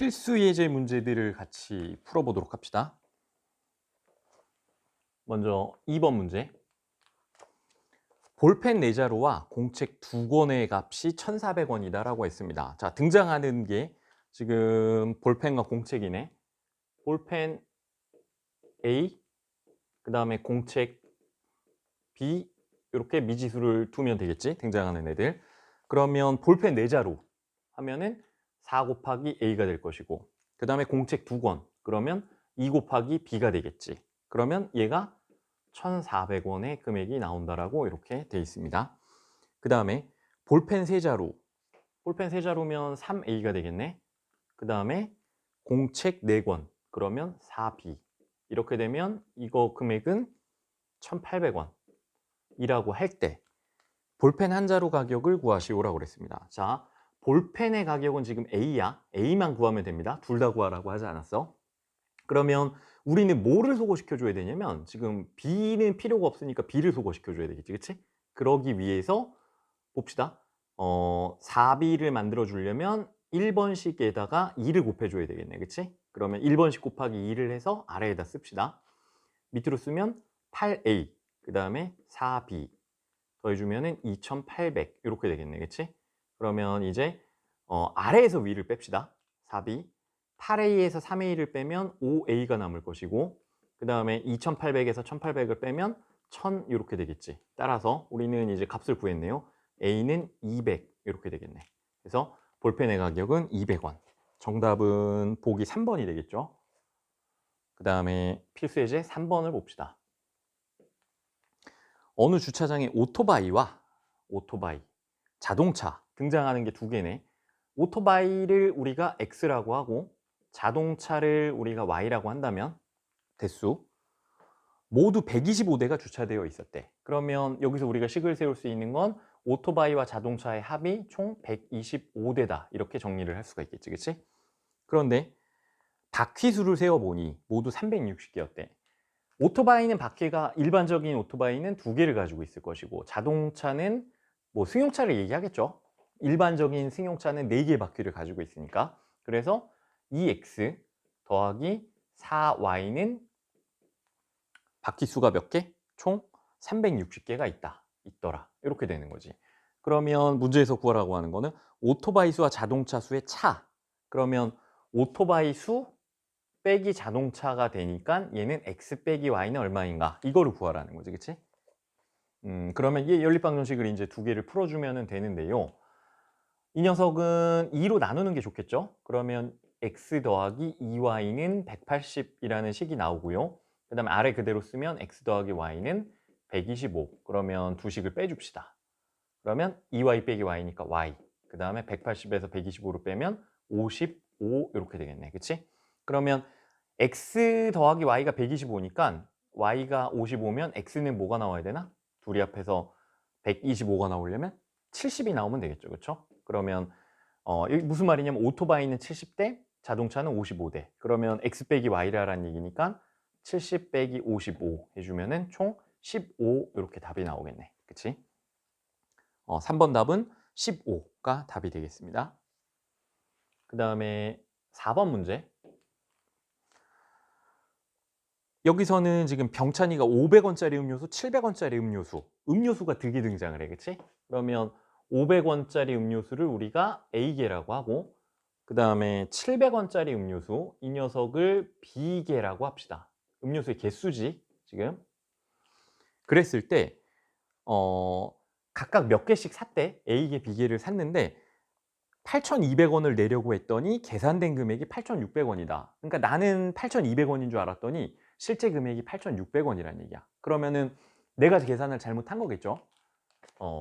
필수 예제 문제들을 같이 풀어보도록 합시다. 먼저 2번 문제. 볼펜 4자루와 공책 2권의 값이 1,400원이다 라고 했습니다. 자, 등장하는 게 지금 볼펜과 공책이네. 볼펜 A, 그 다음에 공책 B, 이렇게 미지수를 두면 되겠지? 등장하는 애들. 그러면 볼펜 4자루 하면은 4 곱하기 A가 될 것이고, 그 다음에 공책 2권, 그러면 2 곱하기 B가 되겠지. 그러면 얘가 1,400원의 금액이 나온다라고 이렇게 돼 있습니다. 그 다음에 볼펜 3자루, 볼펜 3자루면 3A가 되겠네. 그 다음에 공책 4권, 그러면 4B. 이렇게 되면 이거 금액은 1,800원 이라고 할 때 볼펜 한 자루 가격을 구하시오라고 그랬습니다. 자, 볼펜의 가격은 지금 A야. A만 구하면 됩니다. 둘 다 구하라고 하지 않았어. 그러면 우리는 뭐를 소거시켜 줘야 되냐면, 지금 B는 필요가 없으니까 B를 소거시켜 줘야 되겠지, 그치? 그러기 위해서 봅시다. 4B를 만들어 주려면 1번씩에다가 2를 곱해 줘야 되겠네, 그치? 그러면 1번씩 곱하기 2를 해서 아래에다 씁시다. 밑으로 쓰면 8A, 그 다음에 4B 더해주면은 2,800 이렇게 되겠네, 그치? 그러면 이제 아래에서 위를 뺍시다. 4B, 8A에서 3A를 빼면 5A가 남을 것이고, 그 다음에 2,800에서 1,800을 빼면 1,000 이렇게 되겠지. 따라서 우리는 이제 값을 구했네요. A는 200 이렇게 되겠네. 그래서 볼펜의 가격은 200원. 정답은 보기 3번이 되겠죠. 그 다음에 필수 예제 3번을 봅시다. 어느 주차장에 오토바이, 자동차 등장하는 게 두 개네. 오토바이를 우리가 X라고 하고 자동차를 우리가 Y라고 한다면 대수 모두 125대가 주차되어 있었대. 그러면 여기서 우리가 식을 세울 수 있는 건 오토바이와 자동차의 합이 총 125대다 이렇게 정리를 할 수가 있겠지, 그치? 그런데 바퀴수를 세어보니 모두 360개였대. 오토바이는 바퀴가, 일반적인 오토바이는 2개를 가지고 있을 것이고, 자동차는 뭐 승용차를 얘기하겠죠. 일반적인 승용차는 4개의 바퀴를 가지고 있으니까. 그래서 2x 더하기 4y는 바퀴 수가 몇 개? 총 360개가 있더라. 이렇게 되는 거지. 그러면 문제에서 구하라고 하는 거는 오토바이 수와 자동차 수의 차. 그러면 오토바이 수 빼기 자동차가 되니까 얘는 x 빼기 y는 얼마인가? 이거를 구하라는 거지, 그치? 그러면 이 연립방정식을 이제 두 개를 풀어주면 되는데요. 이 녀석은 2로 나누는 게 좋겠죠? 그러면 x 더하기 2y는 180이라는 식이 나오고요. 그 다음에 아래 그대로 쓰면 x 더하기 y는 125. 그러면 두 식을 빼줍시다. 그러면 2y 빼기 y니까 y. 그 다음에 180에서 125로 빼면 55 이렇게 되겠네. 그치? 그러면 x 더하기 y가 125니까 y가 55면 x는 뭐가 나와야 되나? 둘이 합해서 125가 나오려면 70이 나오면 되겠죠. 그렇죠? 그러면 이게 무슨 말이냐면 오토바이는 70대, 자동차는 55대. 그러면 x 빼기 y라는 얘기니까 70 빼기 55 해주면은 총 15 이렇게 답이 나오겠네. 그치? 3번 답은 15가 답이 되겠습니다. 그 다음에 4번 문제. 여기서는 지금 병찬이가 500원짜리 음료수, 700원짜리 음료수가 득이 등장을 해, 그치? 그러면 500원짜리 음료수를 우리가 A개라고 하고, 그 다음에 700원짜리 음료수, 이 녀석을 B개라고 합시다. 음료수의 개수지, 지금. 그랬을 때 각각 몇 개씩 샀대. A개, B개를 샀는데 8,200원을 내려고 했더니 계산된 금액이 8,600원이다. 그러니까 나는 8,200원인 줄 알았더니 실제 금액이 8,600원이라는 얘기야. 그러면은 내가 계산을 잘못한 거겠죠.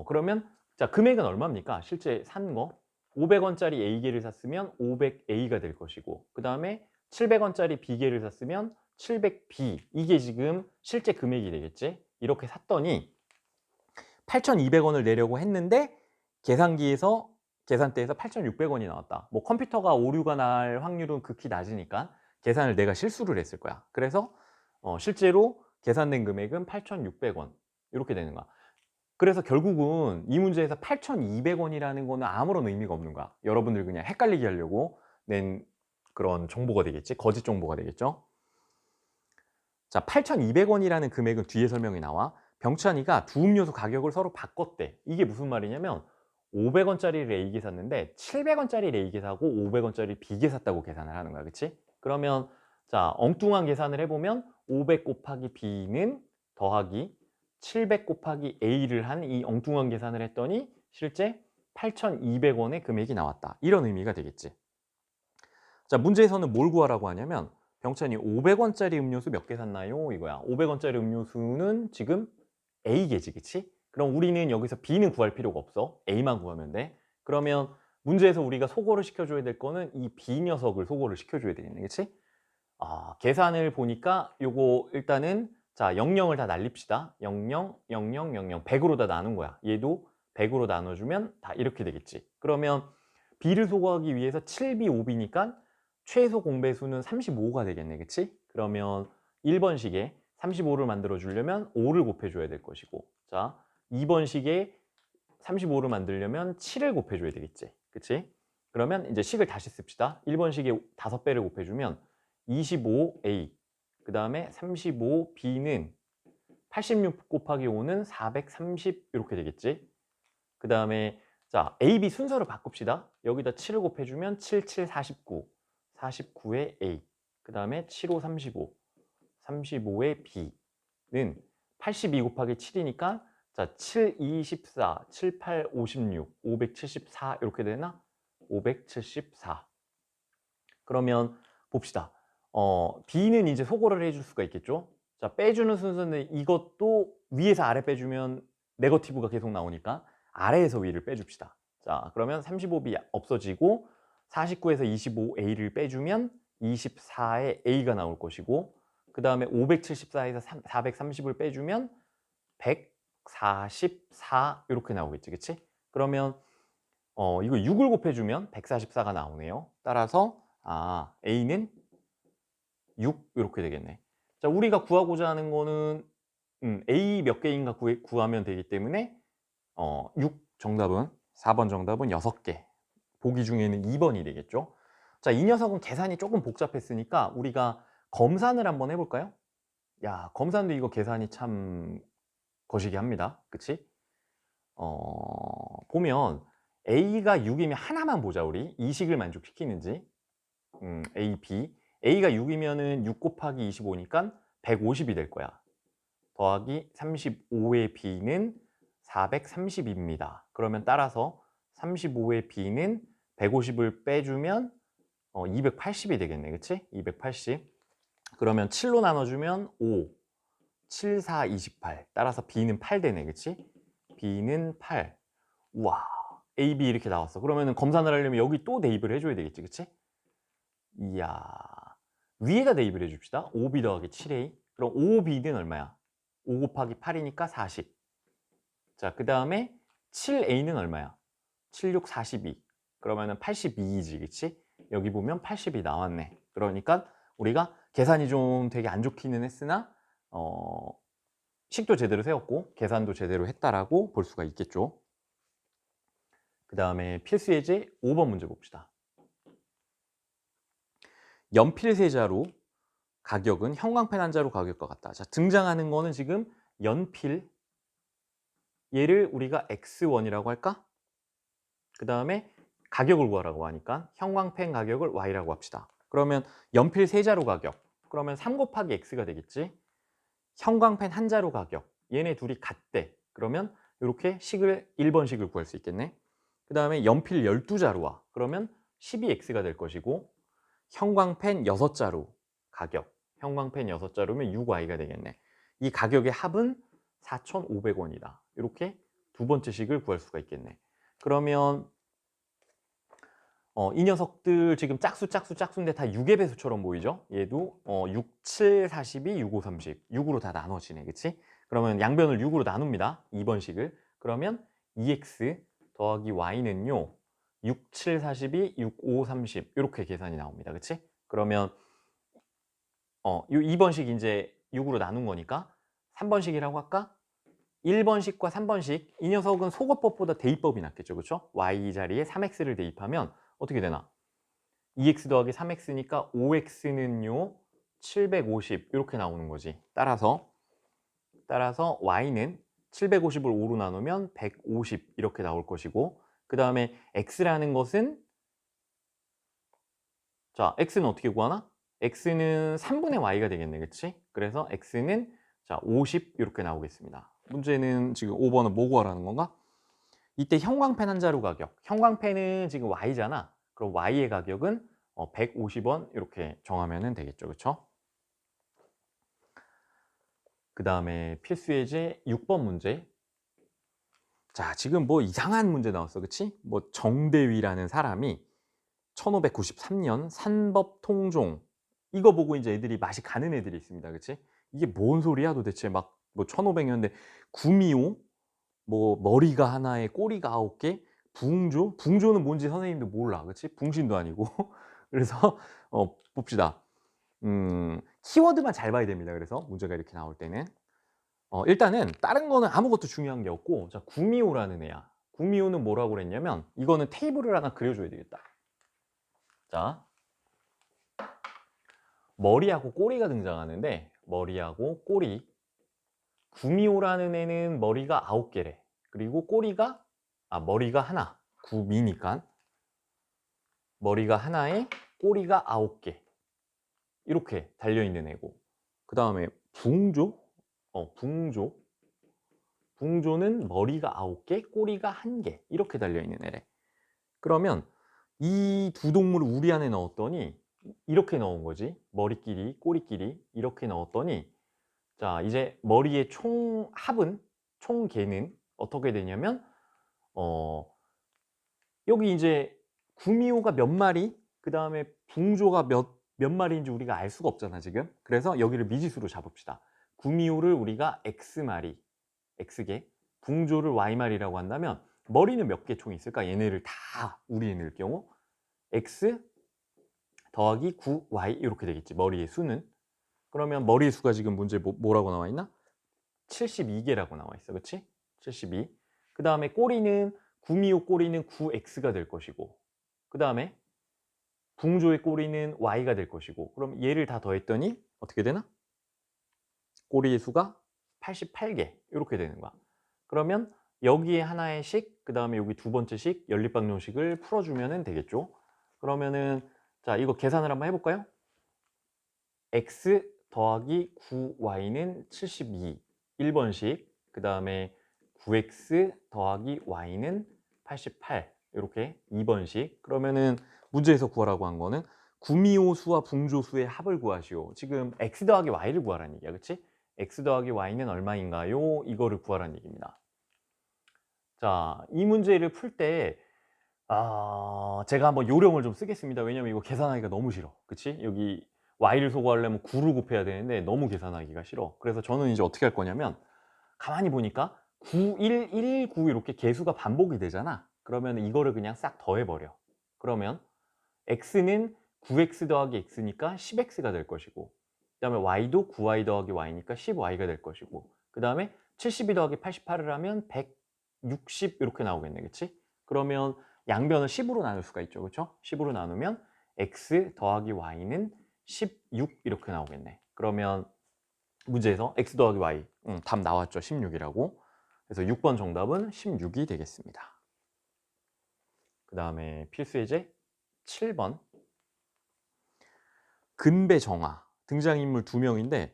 그러면 자, 금액은 얼마입니까? 실제 산 거. 500원짜리 A개를 샀으면 500A가 될 것이고, 그 다음에 700원짜리 B개를 샀으면 700B. 이게 지금 실제 금액이 되겠지. 이렇게 샀더니 8,200원을 내려고 했는데 계산대에서 8,600원이 나왔다. 뭐 컴퓨터가 오류가 날 확률은 극히 낮으니까 계산을 내가 실수를 했을 거야. 그래서 실제로 계산된 금액은 8,600원 이렇게 되는 거야. 그래서 결국은 이 문제에서 8,200원이라는 거는 아무런 의미가 없는 거야. 여러분들 그냥 헷갈리게 하려고 낸 그런 정보가 되겠지. 거짓 정보가 되겠죠. 자, 8,200원이라는 금액은 뒤에 설명이 나와. 병찬이가 두 음료수 가격을 서로 바꿨대. 이게 무슨 말이냐면 500원짜리 레이게 샀는데 700원짜리 레이게 사고 500원짜리 비게 샀다고 계산을 하는 거야. 그치? 그러면 자, 엉뚱한 계산을 해보면 500 곱하기 b는 더하기 700 곱하기 a를 한 이 엉뚱한 계산을 했더니 실제 8,200원의 금액이 나왔다. 이런 의미가 되겠지. 자, 문제에서는 뭘 구하라고 하냐면 병찬이 500원짜리 음료수 몇 개 샀나요? 이거야. 500원짜리 음료수는 지금 A개지, 그치? 그럼 우리는 여기서 B는 구할 필요가 없어. A만 구하면 돼. 그러면 문제에서 우리가 소거를 시켜줘야 될 거는 이 B 녀석을 소거를 시켜줘야 되겠네, 그치? 계산을 보니까 요거 일단은 자, 00을 다 날립시다. 00, 00, 00, 100으로 다 나눈 거야. 얘도 100으로 나눠주면 다 이렇게 되겠지. 그러면 B를 소거하기 위해서 7B, 5B니까 최소 공배수는 35가 되겠네, 그치? 그러면 1번식에 35를 만들어 주려면 5를 곱해줘야 될 것이고, 자, 2번식에 35를 만들려면 7을 곱해줘야 되겠지, 그치? 그러면 이제 식을 다시 씁시다. 1번식에 5배를 곱해주면 25A, 그 다음에 35B는 86 곱하기 5는 430 이렇게 되겠지. 그 다음에 자, A, B 순서를 바꿉시다. 여기다 7을 곱해주면 7, 7, 49, 49의 A, 그 다음에 7, 5, 35, 35의 B는 82 곱하기 7이니까 자, 7, 2, 14, 7, 8, 56, 574 이렇게 되나? 574. 그러면 봅시다. B는 이제 소거를 해줄 수가 있겠죠. 자, 빼주는 순서는 이것도 위에서 아래 빼주면 네거티브가 계속 나오니까 아래에서 위를 빼줍시다. 자, 그러면 35B 없어지고 49에서 25A를 빼주면 24의 A가 나올 것이고, 그 다음에 574에서 430을 빼주면 144 이렇게 나오겠지, 그치? 그러면 이거 6을 곱해주면 144가 나오네요. 따라서 A는 6 이렇게 되겠네. 자, 우리가 구하고자 하는 거는 A 몇 개인가 구하면 되기 때문에 6 정답은 4번 정답은 6개. 보기 중에는 2번이 되겠죠. 자, 이 녀석은 계산이 조금 복잡했으니까 우리가 검산을 한번 해볼까요? 야, 검산도 이거 계산이 참 거시기 합니다. 그치? 보면 A가 6이면 하나만 보자, 우리. 이 식을 만족시키는지. A, B. A가 6이면은 6 곱하기 25니까 150이 될 거야. 더하기 35의 B는 430입니다. 그러면 따라서 35의 B는 150을 빼주면 280이 되겠네, 그치? 280. 그러면 7로 나눠주면 5, 7, 4, 28. 따라서 B는 8 되네, 그치? B는 8. 우와, A, B 이렇게 나왔어. 그러면 검산을 하려면 여기 또 대입을 해줘야 되겠지, 그치? 이야, 위에다 대입을 해줍시다. 5B 더하기 7A. 그럼 5B는 얼마야? 5 곱하기 8이니까 40. 자, 그 다음에 7A는 얼마야? 7, 6, 42. 그러면은 82이지, 그치? 여기 보면 80이 나왔네. 그러니까 우리가 계산이 좀 되게 안 좋기는 했으나 식도 제대로 세웠고 계산도 제대로 했다라고 볼 수가 있겠죠. 그 다음에 필수 예제 5번 문제 봅시다. 연필 세자루 가격은 형광펜 한 자루 가격과 같다. 자, 등장하는 거는 지금 연필, 얘를 우리가 X1이라고 할까? 그 다음에 가격을 구하라고 하니까 형광펜 가격을 Y라고 합시다. 그러면 연필 세 자루 가격, 그러면 3 곱하기 X가 되겠지. 형광펜 한 자루 가격, 얘네 둘이 같대. 그러면 이렇게 식을 1번식을 구할 수 있겠네. 그 다음에 연필 12자루와 그러면 12X가 될 것이고, 형광펜 6자루 가격, 형광펜 6자루면 6Y가 되겠네. 이 가격의 합은 4,500원이다. 이렇게 두 번째 식을 구할 수가 있겠네. 그러면 이 녀석들 지금 짝수인데 다 6의 배수처럼 보이죠? 얘도 6, 7, 42, 6, 5, 30 6으로 다 나눠지네, 그치? 그러면 양변을 6으로 나눕니다. 2번 식을. 그러면 2x 더하기 y는요 6, 7, 42, 6, 5, 30 이렇게 계산이 나옵니다, 그치? 그러면 요 2번식 이제 6으로 나눈 거니까 3번식이라고 할까? 1번식과 3번식, 이 녀석은 소거법보다 대입법이 낫겠죠, 그렇죠? y 자리에 3x를 대입하면 어떻게 되나? 2x 더하기 3x니까 5x는요 750 이렇게 나오는 거지. 따라서 y는 750을 5로 나누면 150 이렇게 나올 것이고, 그 다음에 x라는 것은, 자, x는 어떻게 구하나? x는 3분의 y가 되겠네, 그치? 그래서 x는 자 50 이렇게 나오겠습니다. 문제는 지금 5번은 뭐 구하라는 건가? 이때 형광펜 한 자루 가격, 형광펜은 지금 y잖아. 그럼 y의 가격은 150원 이렇게 정하면 되겠죠, 그쵸? 그 다음에 필수 예제 6번 문제. 자, 지금 뭐 이상한 문제 나왔어, 그치? 뭐 정대위라는 사람이 1593년 산법통종, 이거 보고 이제 애들이 맛이 가는 애들이 있습니다, 그치? 이게 뭔 소리야 도대체. 막 뭐 1500년대 구미호, 뭐 머리가 하나에 꼬리가 9개, 붕조? 붕조는 뭔지 선생님도 몰라, 그치? 붕신도 아니고. 그래서 봅시다. 키워드만 잘 봐야 됩니다. 그래서 문제가 이렇게 나올 때는 일단은 다른 거는 아무것도 중요한 게 없고, 자, 구미호라는 애야. 구미호는 뭐라고 그랬냐면, 이거는 테이블을 하나 그려줘야 되겠다. 자, 머리하고 꼬리가 등장하는데, 머리하고 꼬리. 구미호라는 애는 머리가 9개래. 그리고 꼬리가, 머리가 하나. 구미니까. 머리가 하나에 꼬리가 9개. 이렇게 달려있는 애고. 그 다음에 붕조? 붕조. 붕조는 머리가 9개, 꼬리가 1개. 이렇게 달려있는 애래. 그러면 이 두 동물을 우리 안에 넣었더니 이렇게 넣은 거지. 머리끼리, 꼬리끼리 이렇게 넣었더니, 자, 이제 머리의 총 합은, 총 개는 어떻게 되냐면, 여기 이제 구미호가 몇 마리, 그 다음에 붕조가 몇 마리인지 우리가 알 수가 없잖아, 지금. 그래서 여기를 미지수로 잡읍시다. 구미호를 우리가 X마리, X개, 붕조를 Y마리라고 한다면 머리는 몇 개 총 있을까? 얘네를 다 우리 애들 경우 X 더하기 9Y 이렇게 되겠지, 머리의 수는. 그러면 머리의 수가 지금 문제 뭐라고 나와 있나? 72개라고 나와 있어, 그치? 72. 그 다음에 꼬리는, 구미호 꼬리는 9X가 될 것이고, 그 다음에 붕조의 꼬리는 Y가 될 것이고, 그럼 얘를 다 더했더니 어떻게 되나? 꼬리의 수가 88개 이렇게 되는 거야. 그러면 여기에 하나의 식, 그 다음에 여기 두 번째 식, 연립방정식을 풀어주면 되겠죠. 그러면은 자, 이거 계산을 한번 해볼까요? x 더하기 9y는 72, 1번식. 그 다음에 9x 더하기 y는 88, 이렇게 2번식. 그러면은 문제에서 구하라고 한 거는 구미호수와 붕조수의 합을 구하시오. 지금 x 더하기 y를 구하라는 얘기야, 그치? x 더하기 y는 얼마인가요? 이거를 구하라는 얘기입니다. 자, 이 문제를 풀 때 제가 한번 요령을 좀 쓰겠습니다. 왜냐면 이거 계산하기가 너무 싫어, 그치? 여기 y를 소거하려면 9를 곱해야 되는데 너무 계산하기가 싫어. 그래서 저는 이제 어떻게 할 거냐면, 가만히 보니까 9, 1, 1, 9 이렇게 개수가 반복이 되잖아. 그러면 이거를 그냥 싹 더해버려. 그러면 x는 9x 더하기 x니까 10x가 될 것이고, 그 다음에 y도 9y 더하기 y니까 10y가 될 것이고, 그 다음에 72 더하기 88을 하면 160 이렇게 나오겠네, 그치? 그러면 양변을 10으로 나눌 수가 있죠, 그쵸? 10으로 나누면 x 더하기 y는 16 이렇게 나오겠네. 그러면 문제에서 x 더하기 y, 답 나왔죠, 16이라고. 그래서 6번 정답은 16이 되겠습니다. 그 다음에 필수 예제 7번. 근배 정화. 등장인물 2명인데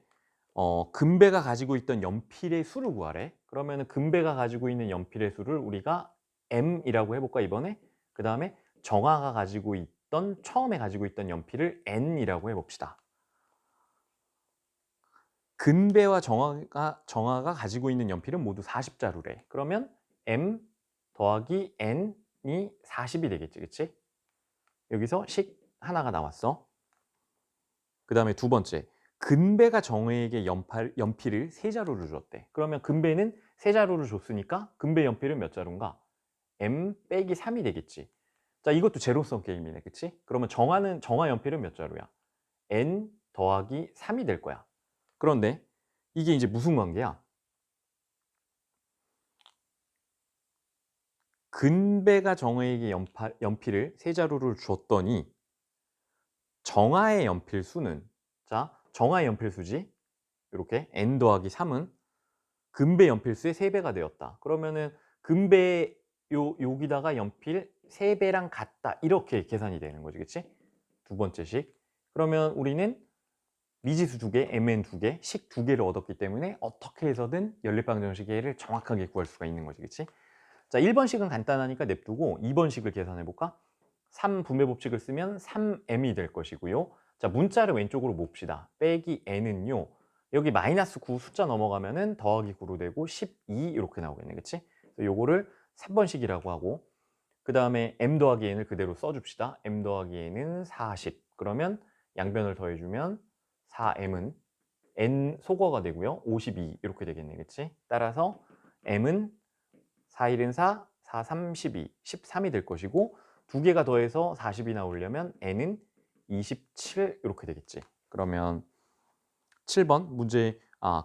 근배가 가지고 있던 연필의 수를 구하래. 그러면 근배가 가지고 있는 연필의 수를 우리가 m이라고 해볼까, 이번에? 그 다음에 정화가 가지고 있던, 처음에 가지고 있던 연필을 n이라고 해봅시다. 근배와 정화가 가지고 있는 연필은 모두 40자루래. 그러면 m 더하기 n이 40이 되겠지, 그치? 여기서 식 하나가 나왔어. 그 다음에 두 번째, 근배가 정혜에게 연필을 3자루를 줬대. 그러면 근배는 3자루를 줬으니까 근배 연필은 몇 자루인가? m 빼기 3이 되겠지. 자, 이것도 제로섬 게임이네, 그치? 그러면 정화 연필은 몇 자루야? n 더하기 3이 될 거야. 그런데 이게 이제 무슨 관계야? 근배가 정혜에게 연필을 3자루를 줬더니 정하의 연필 수는, 자, 정하의 연필 수지. 이렇게 n 더하기 3은 근배 연필 수의 3배가 되었다. 그러면은 근배 여기다가 연필 3배랑 같다. 이렇게 계산이 되는 거지. 그치? 두 번째식. 그러면 우리는 미지수 2개, mn 2개, 식 2개를 얻었기 때문에 어떻게 해서든 연립방정식의 정확하게 구할 수가 있는 거지. 그치? 자, 1번식은 간단하니까 냅두고 2번식을 계산해 볼까? 3 분배 법칙을 쓰면 3m이 될 것이고요. 자, 문자를 왼쪽으로 봅시다. 빼기 n은요. 여기 마이너스 9 숫자 넘어가면은 더하기 9로 되고 12 이렇게 나오겠네. 그치? 그래서 요거를 3번식이라고 하고, 그 다음에 m 더하기 n을 그대로 써줍시다. m 더하기 n은 40. 그러면 양변을 더해주면 4m은 n 소거가 되고요. 52 이렇게 되겠네. 그치? 따라서 m은 4, 1은 4, 4, 3, 12, 13이 될 것이고, 두 개가 더해서 40이 나오려면 n은 27 이렇게 되겠지. 그러면 7번 문제,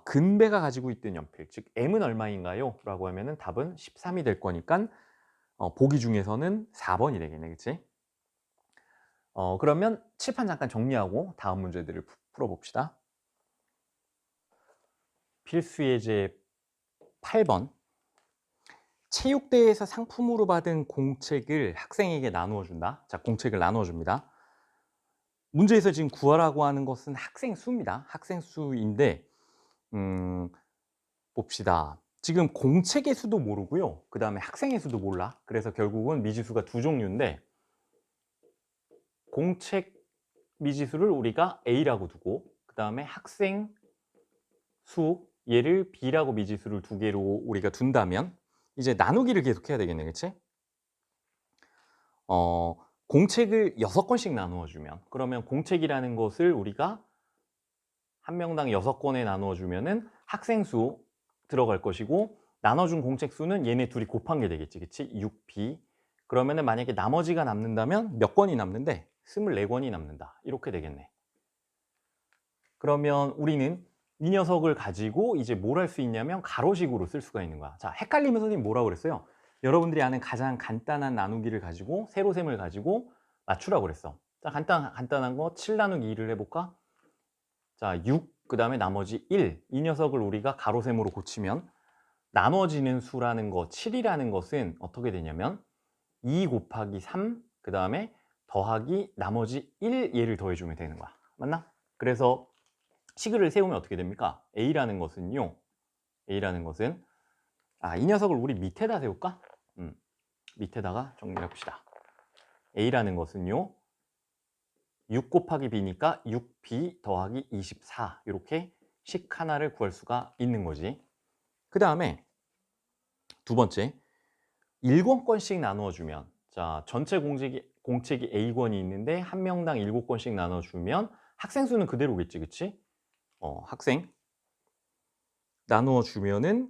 근배가 가지고 있던 연필, 즉 m은 얼마인가요? 라고 하면은 답은 13이 될 거니까 보기 중에서는 4번이 되겠네. 그치? 그러면 칠판 잠깐 정리하고 다음 문제들을 풀어봅시다. 필수 예제 8번. 체육대회에서 상품으로 받은 공책을 학생에게 나누어 준다. 자, 공책을 나누어 줍니다. 문제에서 지금 구하라고 하는 것은 학생 수입니다. 학생 수인데, 봅시다. 지금 공책의 수도 모르고요. 그 다음에 학생의 수도 몰라. 그래서 결국은 미지수가 두 종류인데, 공책 미지수를 우리가 A라고 두고, 그 다음에 학생 수, 얘를 B라고 미지수를 두 개로 우리가 둔다면, 이제 나누기를 계속 해야 되겠네. 그치? 공책을 6권씩 나누어 주면, 그러면 공책이라는 것을 우리가 한 명당 6권에 나누어 주면은 학생 수 들어갈 것이고, 나눠준 공책 수는 얘네 둘이 곱한 게 되겠지. 그치? 6B. 그러면은 만약에 나머지가 남는다면 몇 권이 남는데? 24권이 남는다. 이렇게 되겠네. 그러면 우리는 이 녀석을 가지고 이제 뭘 할 수 있냐면 가로식으로 쓸 수가 있는 거야. 자, 헷갈리면 선생님 뭐라고 그랬어요? 여러분들이 아는 가장 간단한 나누기를 가지고 세로셈을 가지고 맞추라고 그랬어. 자, 간단한 거 7 나누기 2를 해볼까? 자, 6, 그 다음에 나머지 1. 이 녀석을 우리가 가로셈으로 고치면 나눠지는 수라는 거, 7이라는 것은 어떻게 되냐면 2 곱하기 3, 그 다음에 더하기 나머지 1, 얘를 더해주면 되는 거야. 맞나? 그래서 식을 세우면 어떻게 됩니까? A라는 것은요. A라는 것은, 이 녀석을 우리 밑에다 세울까? 밑에다가 정리합시다. A라는 것은요. 6 곱하기 B니까 6B 더하기 24. 이렇게 식 하나를 구할 수가 있는 거지. 그 다음에 두 번째, 1권씩 나누어주면, 자, 전체 공책이 A권이 있는데 한 명당 7권씩 나눠주면 학생 수는 그대로겠지. 그치? 학생 나누어 주면은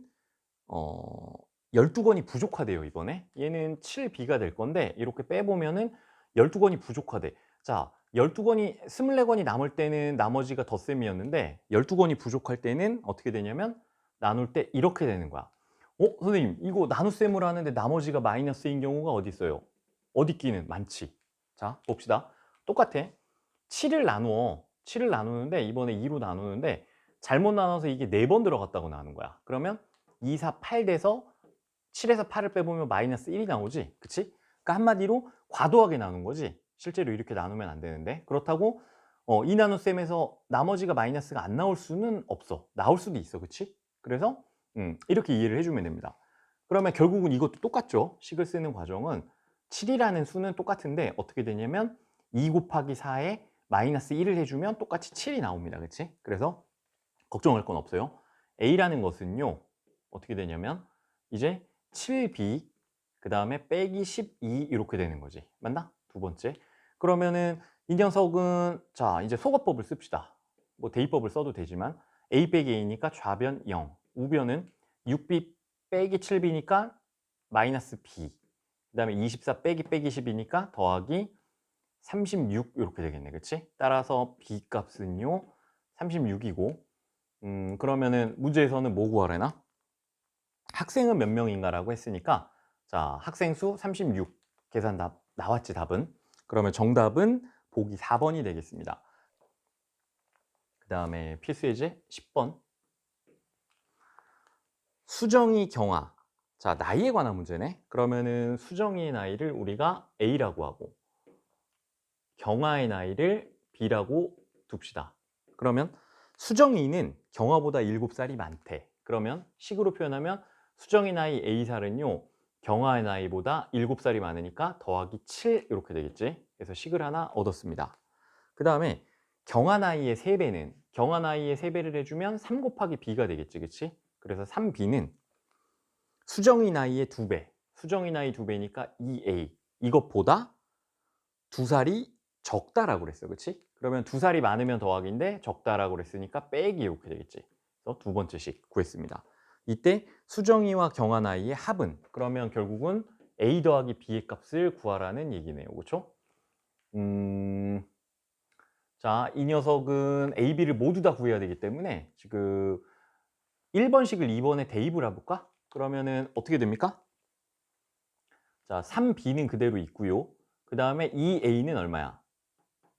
12권이 부족하대요. 이번에 얘는 7B가 될 건데 이렇게 빼보면은 12권이 부족하대. 자, 12권이 24권이 남을 때는 나머지가 덧셈이었는데 12권이 부족할 때는 어떻게 되냐면 나눌 때 이렇게 되는 거야. 선생님 이거 나눗셈을 하는데 나머지가 마이너스인 경우가 어디 있어요? 어디 있기는 많지. 자, 봅시다. 똑같아. 7을 나누는데 이번에 2로 나누는데 잘못 나눠서 이게 4번 들어갔다고 나오는 거야. 그러면 2, 4, 8 돼서 7에서 8을 빼보면 마이너스 1이 나오지. 그치? 그러니까 한마디로 과도하게 나눈 거지. 실제로 이렇게 나누면 안 되는데. 그렇다고 이 나눗셈에서 나머지가 마이너스가 안 나올 수는 없어. 나올 수도 있어. 그치? 그래서 이렇게 이해를 해주면 됩니다. 그러면 결국은 이것도 똑같죠. 식을 쓰는 과정은 7이라는 수는 똑같은데 어떻게 되냐면 2 곱하기 4에 마이너스 1을 해주면 똑같이 7이 나옵니다. 그치? 그래서 걱정할 건 없어요. A라는 것은요. 어떻게 되냐면 이제 7B 그 다음에 빼기 12 이렇게 되는 거지. 맞나? 두 번째. 그러면은 이 녀석은 자 이제 소거법을 씁시다. 뭐 대입법을 써도 되지만 A 빼기 A니까 좌변 0, 우변은 6B 빼기 7B니까 마이너스 B, 그 다음에 24 빼기 10이니까 더하기 36 이렇게 되겠네. 그치? 따라서 B 값은요 36이고, 그러면은 문제에서는 뭐 구하래나? 학생은 몇 명인가 라고 했으니까, 자, 학생 수 36 계산 나왔지 답은. 그러면 정답은 보기 4번이 되겠습니다. 그 다음에 필수 예제 10번. 수정이 경아. 자, 나이에 관한 문제네. 그러면은 수정이의 나이를 우리가 A라고 하고 경아의 나이를 B라고 둡시다. 그러면 수정이는 경아보다 7살이 많대. 그러면 식으로 표현하면 수정이 나이 A살은요 경아의 나이보다 7살이 많으니까 더하기 7 이렇게 되겠지. 그래서 식을 하나 얻었습니다. 그 다음에 경아 나이의 3배는 경아 나이의 3배를 해주면 3 곱하기 B가 되겠지. 그치? 그래서 3B는 수정이 나이의 2배, 수정이 나이 2배니까 2A 이것보다 2살이 적다라고 그랬어. 그치? 그러면 2살이 많으면 더하기인데 적다라고 그랬으니까 빼기 이렇게 되겠지. 그래서 두 번째 식 구했습니다. 이때 수정이와 경아 나이의 합은 그러면 결국은 A 더하기 B의 값을 구하라는 얘기네요. 그렇죠? 자, 이 녀석은 A, B를 모두 다 구해야 되기 때문에 지금 1번식을 2번에 대입을 해볼까? 그러면은 어떻게 됩니까? 자, 3B는 그대로 있고요. 그 다음에 2A는 얼마야?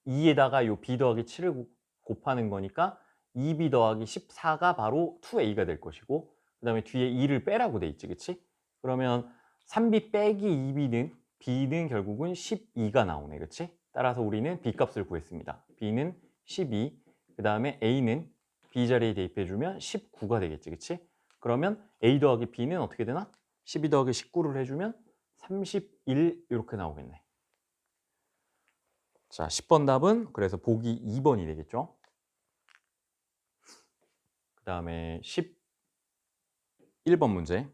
2에다가 요 B 더하기 7을 곱하는 거니까 2B 더하기 14가 바로 2A가 될 것이고 그 다음에 뒤에 2를 빼라고 돼 있지, 그치? 그러면 3B 빼기 2B는 B는 결국은 12가 나오네, 그치? 따라서 우리는 B 값을 구했습니다. B는 12, 그 다음에 A는 B 자리에 대입해주면 19가 되겠지, 그치? 그러면 A 더하기 B는 어떻게 되나? 12 더하기 19를 해주면 31 이렇게 나오겠네. 자, 10번 답은 그래서 보기 2번이 되겠죠. 그 다음에 11번 문제.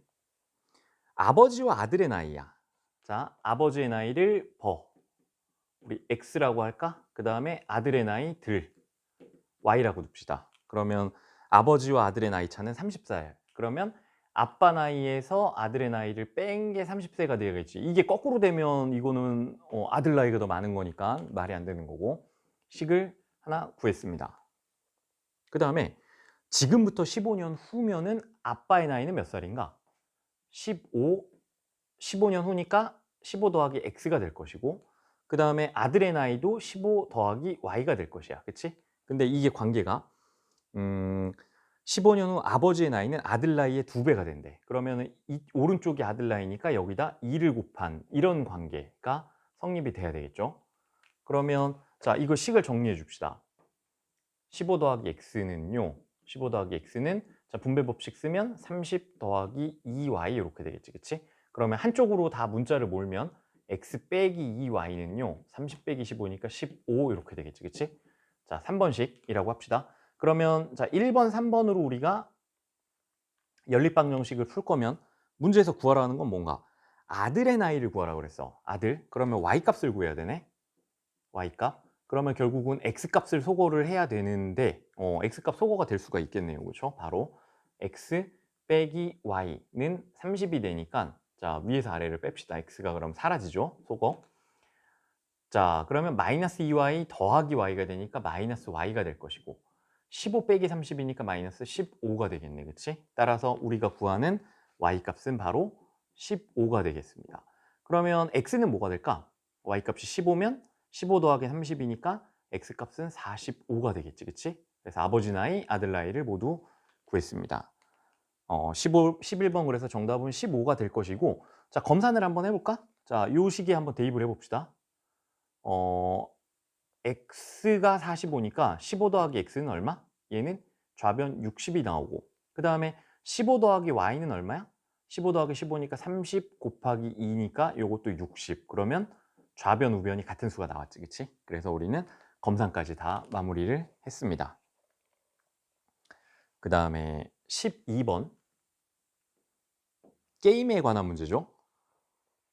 아버지와 아들의 나이야. 자, 아버지의 나이를 우리 X라고 할까? 그 다음에 아들의 나이 Y라고 둡시다. 그러면 아버지와 아들의 나이 차는 30살. 그러면 아빠 나이에서 아들의 나이를 뺀 게 30세가 되겠지. 이게 거꾸로 되면 이거는 아들 나이가 더 많은 거니까 말이 안 되는 거고. 식을 하나 구했습니다. 그 다음에 지금부터 15년 후면은 아빠의 나이는 몇 살인가? 15년 후니까 15 더하기 X가 될 것이고 그 다음에 아들의 나이도 15 더하기 Y가 될 것이야. 그치? 근데 이게 관계가 15년 후 아버지의 나이는 아들 나이의 2배가 된대. 그러면 이 오른쪽이 아들 나이니까 여기다 2를 곱한 이런 관계가 성립이 돼야 되겠죠. 그러면 자, 이거 식을 정리해 줍시다. 15 더하기 X는요. 15 더하기 X는 자, 분배법칙 쓰면 30 더하기 2Y 이렇게 되겠지. 그치? 그러면 한쪽으로 다 문자를 몰면 X 빼기 2Y는요. 30 빼기 15니까 15 이렇게 되겠지. 그치? 자, 3번식이라고 합시다. 그러면 자, 1번, 3번으로 우리가 연립방정식을 풀 거면 문제에서 구하라는 건 뭔가? 아들의 나이를 구하라고 그랬어. 아들. 그러면 Y값을 구해야 되네. Y값. 그러면 결국은 X값을 소거를 해야 되는데 X값 소거가 될 수가 있겠네요. 그렇죠? 바로 X 빼기 Y는 30이 되니까 자, 위에서 아래를 뺍시다. X가 그럼 사라지죠. 소거. 자, 그러면 마이너스 2Y 더하기 Y가 되니까 마이너스 Y가 될 것이고 15 빼기 30이니까 마이너스 15가 되겠네. 그치? 따라서 우리가 구하는 Y값은 바로 15가 되겠습니다. 그러면 X는 뭐가 될까? Y값이 15면 15 더하기 30이니까 X값은 45가 되겠지. 그치? 그래서 아버지 나이, 아들 나이를 모두 구했습니다. 11번 그래서 정답은 15가 될 것이고 자, 검산을 한번 해볼까? 자, 요 시기에 한번 대입을 해봅시다. X가 45니까 15 더하기 X는 얼마? 얘는 좌변 60이 나오고 그 다음에 15 더하기 Y는 얼마야? 15 더하기 15니까 30 곱하기 2니까 요것도 60 그러면 좌변 우변이 같은 수가 나왔지. 그치? 그래서 우리는 검산까지 다 마무리를 했습니다. 그 다음에 12번 게임에 관한 문제죠.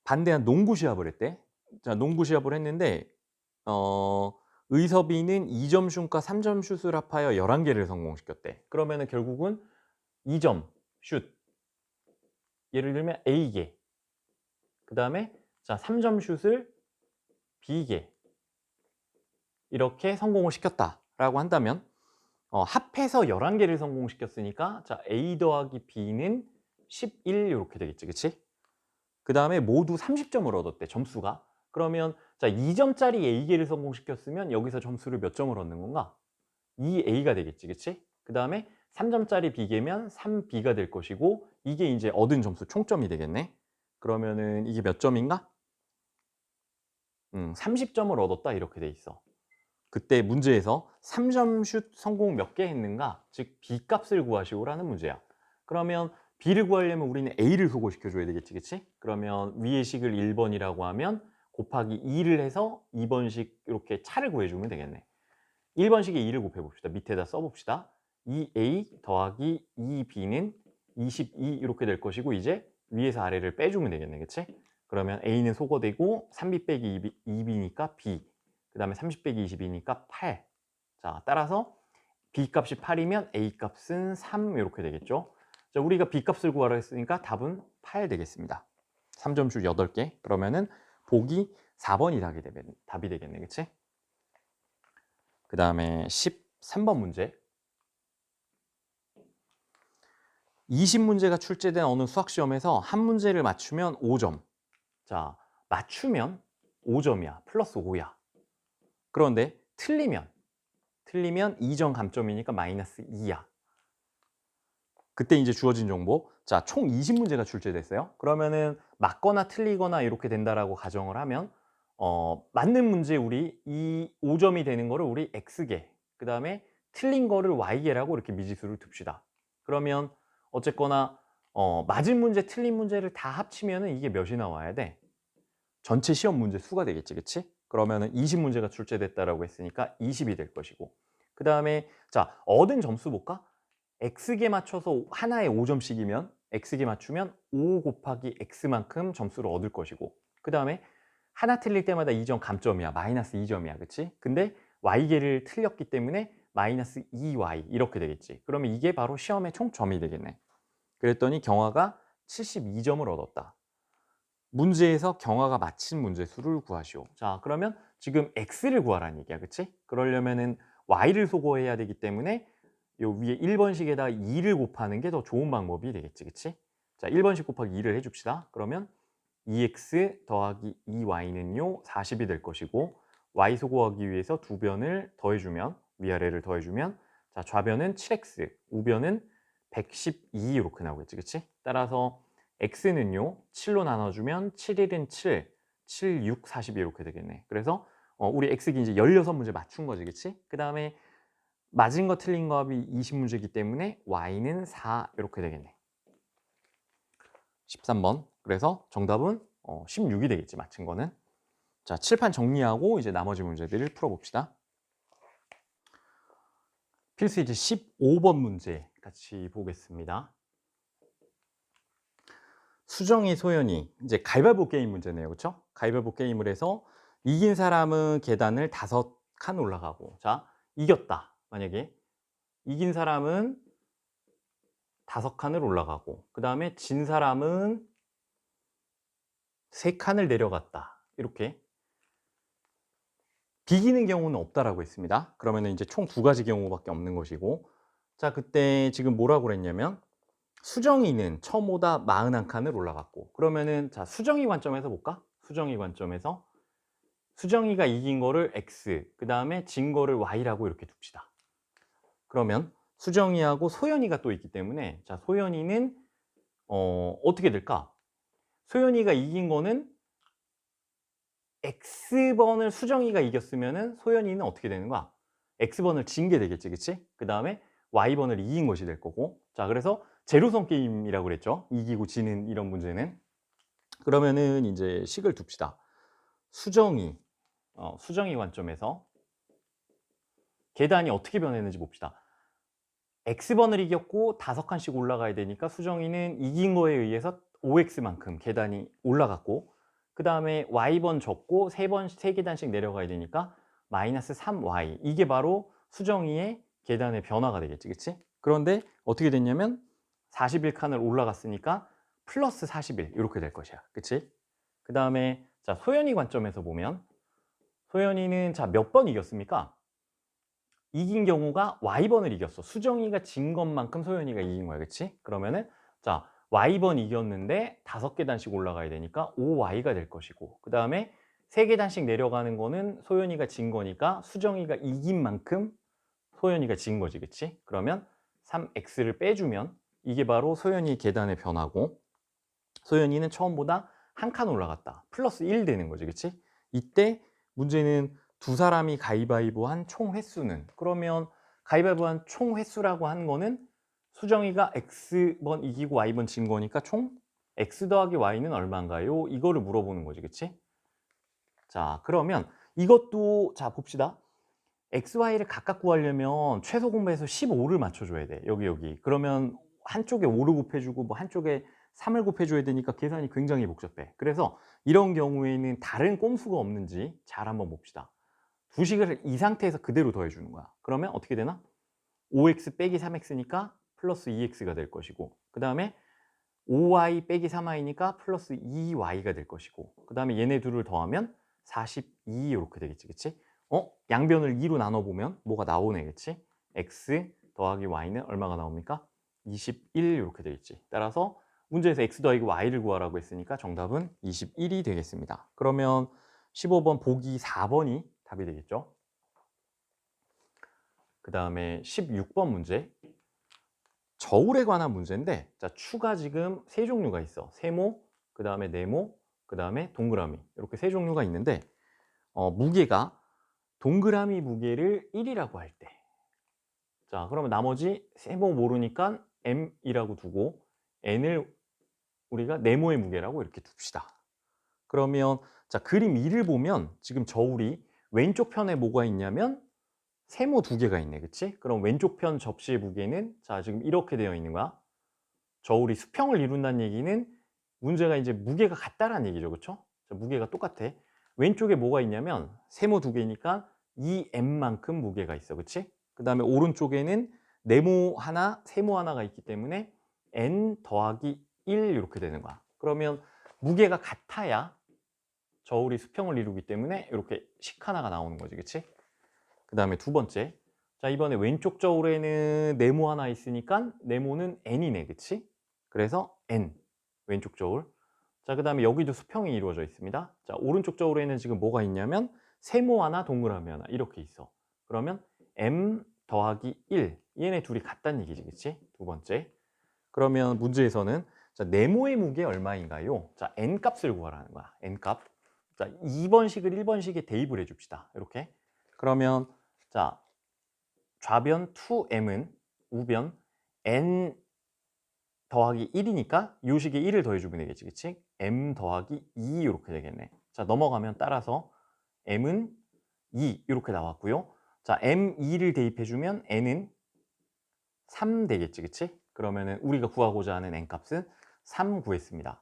반대한 농구 시합을 했대. 자, 농구 시합을 했는데 의섭이는 2점 슛과 3점 슛을 합하여 11개를 성공시켰대. 그러면은 결국은 2점 슛 예를 들면 A개 그 다음에 자 3점 슛을 B개 이렇게 성공을 시켰다라고 한다면 합해서 11개를 성공시켰으니까 자 A 더하기 B는 11 이렇게 되겠지. 그치? 그 다음에 모두 30점을 얻었대. 점수가. 그러면 자 2점짜리 A개를 성공시켰으면 여기서 점수를 몇 점을 얻는 건가? 2A가 되겠지, 그치? 그 다음에 3점짜리 B개면 3B가 될 것이고 이게 이제 얻은 점수 총점이 되겠네. 그러면은 이게 몇 점인가? 30점을 얻었다 이렇게 돼 있어. 그때 문제에서 3점 슛 성공 몇 개 했는가? 즉 B값을 구하시오라는 문제야. 그러면 B를 구하려면 우리는 A를 소거시켜 줘야 되겠지, 그치? 그러면 위의 식을 1번이라고 하면 곱하기 2를 해서 2번식 이렇게 차를 구해주면 되겠네. 1번식에 2를 곱해봅시다. 밑에다 써봅시다. 2A 더하기 2B는 22 이렇게 될 것이고 이제 위에서 아래를 빼주면 되겠네, 그치? 그러면 A는 소거되고 3B 빼기 2B니까 B, 그 다음에 30 빼기 22니까 8. 자, 따라서 B 값이 8이면 A 값은 3 이렇게 되겠죠. 자, 우리가 B 값을 구하라 했으니까 답은 8 되겠습니다. 3점슛 8개. 그러면은 보기 4번이 답이 되겠네, 그치? 그 다음에 13번 문제. 20문제가 출제된 어느 수학시험에서 한 문제를 맞추면 5점. 자, 맞추면 5점이야. 플러스 5야. 그런데 틀리면 2점 감점이니까 마이너스 2야. 그때 이제 주어진 정보. 자, 총 20문제가 출제됐어요. 그러면은 맞거나 틀리거나 이렇게 된다라고 가정을 하면 맞는 문제 우리 이 5점이 되는 거를 우리 X개, 그 다음에 틀린 거를 Y개라고 이렇게 미지수를 둡시다. 그러면 어쨌거나 맞은 문제, 틀린 문제를 다 합치면은 이게 몇이 나와야 돼? 전체 시험 문제 수가 되겠지, 그치? 그러면은 20문제가 출제됐다라고 했으니까 20이 될 것이고. 그 다음에 자, 얻은 점수 볼까? X개 맞춰서 하나에 5점씩이면 X개 맞추면 5 곱하기 X만큼 점수를 얻을 것이고, 그 다음에 하나 틀릴 때마다 2점 감점이야. 마이너스 2점이야. 그치? 근데 Y개를 틀렸기 때문에 마이너스 2Y 이렇게 되겠지. 그러면 이게 바로 시험의 총점이 되겠네. 그랬더니 경화가 72점을 얻었다. 문제에서 경화가 맞힌 문제 수를 구하시오. 자, 그러면 지금 X를 구하라는 얘기야. 그치? 그러려면은 Y를 소거해야 되기 때문에 요 위에 1번식에다 2를 곱하는 게 더 좋은 방법이 되겠지. 그치? 자, 1번식 곱하기 2를 해줍시다. 그러면 2x 더하기 2y는요 40이 될 것이고, y 소거하기 위해서 두 변을 더해주면, 위아래를 더해주면, 자, 좌변은 7x, 우변은 112 이렇게 나오겠지, 그치? 따라서 x는요 7로 나눠주면 7, 1은 7, 7, 6, 40 이렇게 되겠네. 그래서 우리 x기 이제 16문제 맞춘 거지, 그치? 그 다음에 맞은 거 틀린 거 합이 20문제이기 때문에 y는 4 이렇게 되겠네. 13번. 그래서 정답은 16이 되겠지, 맞춘 거는. 자, 칠판 정리하고 이제 나머지 문제들을 풀어봅시다. 필수 이제 15번 문제 같이 보겠습니다. 수정이, 소연이 이제 가위바위보 게임 문제네요, 그렇죠? 가위바위보 게임을 해서 이긴 사람은 계단을 5칸 올라가고, 자, 이겼다. 만약에 이긴 사람은 5칸을 올라가고, 그 다음에 진 사람은 3칸을 내려갔다. 이렇게. 비기는 경우는 없다라고 했습니다. 그러면 이제 총 2가지 경우밖에 없는 것이고, 자, 그때 지금 뭐라고 그랬냐면 수정이는 처음보다 41칸을 올라갔고, 그러면은 자, 수정이 관점에서 볼까? 수정이 관점에서 수정이가 이긴 거를 X, 그 다음에 진 거를 Y라고 이렇게 둡시다. 그러면 수정이하고 소연이가 또 있기 때문에, 자, 소연이는 어떻게 될까? 소연이가 이긴 거는 X번을 수정이가 이겼으면은 소연이는 어떻게 되는 거야? X번을 진 게 되겠지, 그치? 그 다음에 Y번을 이긴 것이 될 거고. 자, 그래서 제로섬 게임이라고 그랬죠? 이기고 지는 이런 문제는. 그러면은 이제 식을 둡시다. 수정이, 수정이 관점에서 계단이 어떻게 변했는지 봅시다. X번을 이겼고 5칸씩 올라가야 되니까 수정이는 이긴 거에 의해서 5X만큼 계단이 올라갔고, 그 다음에 Y번 졌고 3계단씩 내려가야 되니까 마이너스 3Y. 이게 바로 수정이의 계단의 변화가 되겠지, 그치? 그런데 어떻게 됐냐면 41칸을 올라갔으니까 플러스 41 이렇게 될 것이야, 그치? 그 다음에 자, 소연이 관점에서 보면 소연이는 자, 몇 번 이겼습니까? 이긴 경우가 Y번을 이겼어. 수정이가 진 것만큼 소연이가 이긴 거야, 그치? 그러면은 자, Y번 이겼는데 5계단씩 올라가야 되니까 5Y가 될 것이고, 그 다음에 3계단씩 내려가는 거는 소연이가 진 거니까 수정이가 이긴 만큼 소연이가 진 거지, 그치? 그러면 3x를 빼주면 이게 바로 소연이 계단의 변화고, 소연이는 처음보다 한 칸 올라갔다. 플러스 1 되는 거지, 그치? 이때 문제는 두 사람이 가위바위보 한 총 횟수는, 그러면 가위바위보 한 총 횟수라고 한 거는 수정이가 x번 이기고 y번 진 거니까 총 x 더하기 y는 얼마인가요? 이거를 물어보는 거지, 그치? 자, 그러면 이것도 자 봅시다. x, y를 각각 구하려면 최소 공배에서 15를 맞춰줘야 돼. 여기. 그러면 한쪽에 5를 곱해주고 뭐 한쪽에 3을 곱해줘야 되니까 계산이 굉장히 복잡해. 그래서 이런 경우에는 다른 꼼수가 없는지 잘 한번 봅시다. 두 식을 이 상태에서 그대로 더해주는 거야. 그러면 어떻게 되나? 5x 빼기 3x니까 플러스 2x가 될 것이고, 그 다음에 5y 빼기 3y니까 플러스 2y가 될 것이고, 그 다음에 얘네 둘을 더하면 42 이렇게 되겠지, 그치? 양변을 2로 나눠보면 뭐가 나오네, 그치? x 더하기 y는 얼마가 나옵니까? 21 이렇게 되겠지. 따라서 문제에서 x 더하기 y를 구하라고 했으니까 정답은 21이 되겠습니다. 그러면 15번 보기 4번이 답이 되겠죠. 그 다음에 16번 문제, 저울에 관한 문제인데, 자, 추가 지금 세 종류가 있어. 세모, 그 다음에 네모, 그 다음에 동그라미, 이렇게 세 종류가 있는데, 무게가 동그라미 무게를 1이라고 할 때, 자, 그러면 나머지 세모 모르니까 m이라고 두고 n을 우리가 네모의 무게라고 이렇게 둡시다. 그러면 자, 그림 2를 보면 지금 저울이 왼쪽 편에 뭐가 있냐면 세모 2개가 있네, 그치? 그럼 왼쪽 편 접시의 무게는 자, 지금 이렇게 되어 있는 거야. 저울이 수평을 이룬다는 얘기는 문제가 이제 무게가 같다라는 얘기죠, 그쵸? 자, 무게가 똑같아. 왼쪽에 뭐가 있냐면 세모 2개니까 2m만큼 무게가 있어, 그치? 그 다음에 오른쪽에는 네모 하나, 세모 하나가 있기 때문에 n 더하기 1 이렇게 되는 거야. 그러면 무게가 같아야 저울이 수평을 이루기 때문에 이렇게 식 하나가 나오는 거지, 그치? 그 다음에 두 번째, 자, 이번에 왼쪽 저울에는 네모 하나 있으니까 네모는 n이네, 그치? 그래서 n, 왼쪽 저울. 자, 그 다음에 여기도 수평이 이루어져 있습니다. 자, 오른쪽 저울에는 지금 뭐가 있냐면 세모 하나, 동그라미 하나 이렇게 있어. 그러면 m 더하기 1, 얘네 둘이 같다는 얘기지, 그치? 두 번째. 그러면 문제에서는 자, 네모의 무게 얼마인가요? 자, n 값을 구하라는 거야, n 값. 자, 2번식을 1번식에 대입을 해줍시다, 이렇게. 그러면 자, 좌변 2m은 우변 n 더하기 1이니까 요 식에 1을 더해주면 되겠지, 그치? m 더하기 2 이렇게 되겠네. 자, 넘어가면 따라서 m은 2 이렇게 나왔고요. 자, m2를 대입해주면 n은 3 되겠지, 그치? 그러면은 우리가 구하고자 하는 n 값은 3 구했습니다.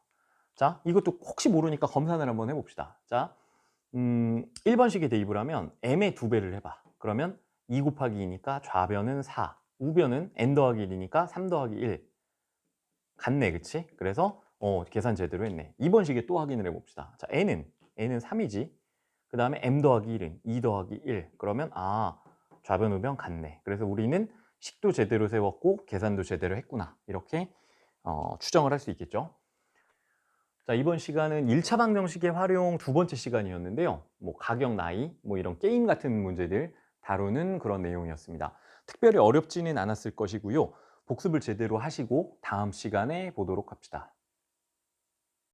자, 이것도 혹시 모르니까 검산을 한번 해봅시다. 자, 1번식에 대입을 하면 m의 2배를 해봐. 그러면 2 곱하기 2니까 좌변은 4, 우변은 n 더하기 1이니까 3 더하기 1. 같네, 그치? 그래서 계산 제대로 했네. 2번식에 또 확인을 해봅시다. 자, n은 3이지. 그 다음에 m 더하기 1은 2 더하기 1. 그러면 좌변 우변 같네. 그래서 우리는 식도 제대로 세웠고 계산도 제대로 했구나, 이렇게 추정을 할 수 있겠죠. 자, 이번 시간은 1차 방정식의 활용 두 번째 시간이었는데요. 뭐 가격, 나이, 뭐 이런 게임 같은 문제들 다루는 그런 내용이었습니다. 특별히 어렵지는 않았을 것이고요. 복습을 제대로 하시고 다음 시간에 보도록 합시다.